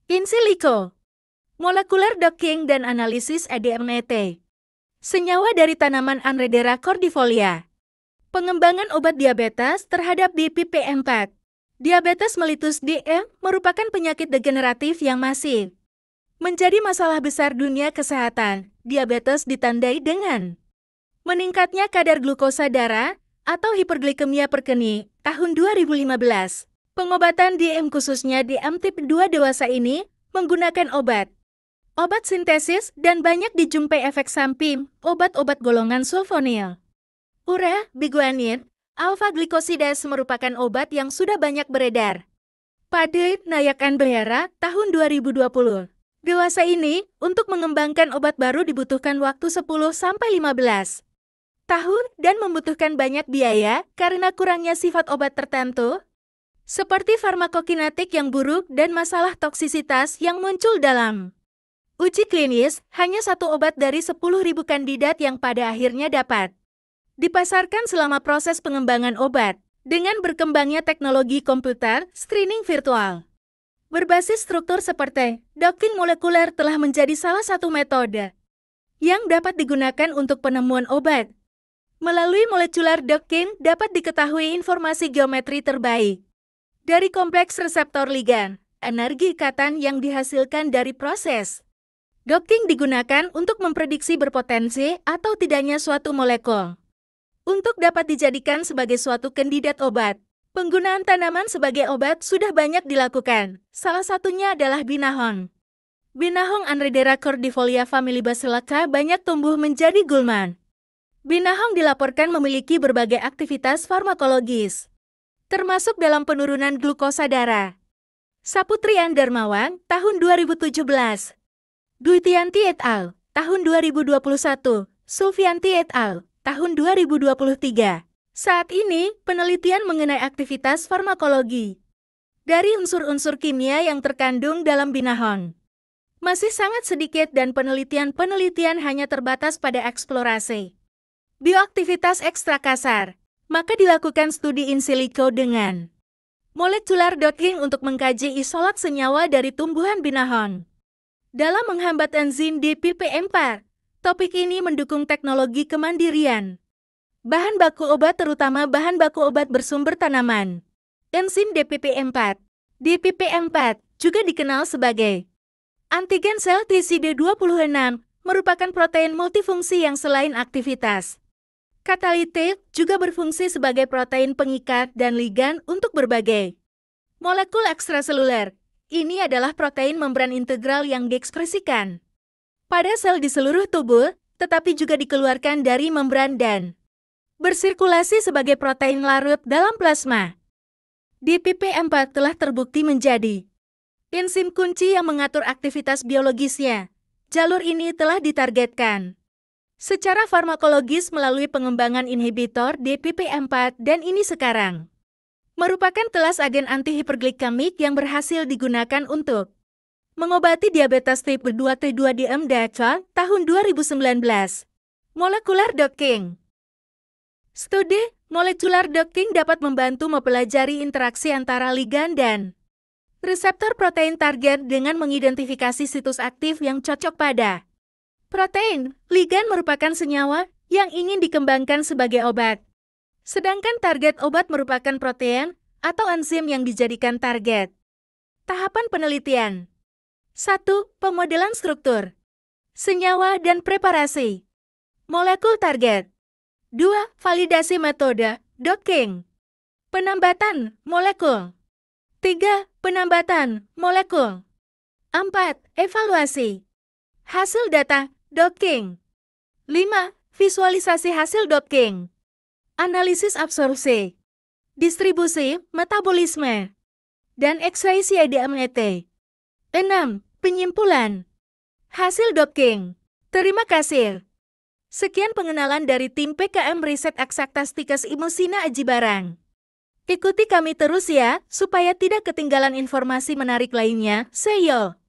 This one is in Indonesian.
In silico, molekular docking dan analisis ADMET. Senyawa dari tanaman Anredera cordifolia. Pengembangan obat diabetes terhadap DPP-4. Diabetes mellitus DM merupakan penyakit degeneratif yang masif. Menjadi masalah besar dunia kesehatan, diabetes ditandai dengan meningkatnya kadar glukosa darah atau hiperglikemia perkeni tahun 2015. Pengobatan DM khususnya DM tipe 2 dewasa ini menggunakan obat sintesis dan banyak dijumpai efek samping obat-obat golongan sulfonil. Urea, biguanid, alpha-glucosidase merupakan obat yang sudah banyak beredar. Pada Nayakan Behera tahun 2020. Dewasa ini, untuk mengembangkan obat baru dibutuhkan waktu 10-15 tahun dan membutuhkan banyak biaya karena kurangnya sifat obat tertentu, seperti farmakokinetik yang buruk dan masalah toksisitas yang muncul dalam uji klinis. Hanya satu obat dari 10.000 kandidat yang pada akhirnya dapat dipasarkan selama proses pengembangan obat. Dengan berkembangnya teknologi komputer, screening virtual berbasis struktur seperti docking molekuler telah menjadi salah satu metode yang dapat digunakan untuk penemuan obat. Melalui molecular docking dapat diketahui informasi geometri terbaik dari kompleks reseptor ligan, energi ikatan yang dihasilkan dari proses docking digunakan untuk memprediksi berpotensi atau tidaknya suatu molekul. Untuk dapat dijadikan sebagai suatu kandidat obat, penggunaan tanaman sebagai obat sudah banyak dilakukan. Salah satunya adalah binahong. Binahong Anredera cordifolia famili Basilaca banyak tumbuh menjadi gulman. Binahong dilaporkan memiliki berbagai aktivitas farmakologis, termasuk dalam penurunan glukosa darah. Saputrian Darmawan, tahun 2017. Dwitianti et al., tahun 2021. Sulfianti et al., tahun 2023. Saat ini, penelitian mengenai aktivitas farmakologi dari unsur-unsur kimia yang terkandung dalam binahong masih sangat sedikit dan penelitian hanya terbatas pada eksplorasi bioaktivitas ekstra kasar. Maka dilakukan studi in silico dengan molecular docking untuk mengkaji isolat senyawa dari tumbuhan binahong dalam menghambat enzim DPP-4. Topik ini mendukung teknologi kemandirian bahan baku obat, terutama bahan baku obat bersumber tanaman. Enzim DPP-4. DPP-4 juga dikenal sebagai antigen sel TCD26, merupakan protein multifungsi yang selain aktivitas katalitik juga berfungsi sebagai protein pengikat dan ligan untuk berbagai molekul ekstraseluler. Ini adalah protein membran integral yang diekspresikan pada sel di seluruh tubuh, tetapi juga dikeluarkan dari membran dan bersirkulasi sebagai protein larut dalam plasma. DPP-4 telah terbukti menjadi enzim kunci yang mengatur aktivitas biologisnya. Jalur ini telah ditargetkan secara farmakologis melalui pengembangan inhibitor DPP-4 dan ini sekarang merupakan kelas agen antihiperglikemik yang berhasil digunakan untuk mengobati diabetes tipe 2 T2 DM DACA tahun 2019. Molecular docking. Studi molecular docking dapat membantu mempelajari interaksi antara ligan dan reseptor protein target dengan mengidentifikasi situs aktif yang cocok pada protein. Ligan merupakan senyawa yang ingin dikembangkan sebagai obat, sedangkan target obat merupakan protein atau enzim yang dijadikan target. Tahapan penelitian. 1. Pemodelan struktur senyawa dan preparasi molekul target. 2. Validasi metode docking penambatan molekul. 3. Penambatan molekul. 4. Evaluasi hasil data docking. 5. Visualisasi hasil docking. Analisis absorpsi, distribusi, metabolisme, dan ekskresi ADMET. 6. Penyimpulan hasil docking. Terima kasih. Sekian pengenalan dari tim PKM Riset Eksaktastikes Imosina Aji Barang. Ikuti kami terus ya, supaya tidak ketinggalan informasi menarik lainnya. Seyo!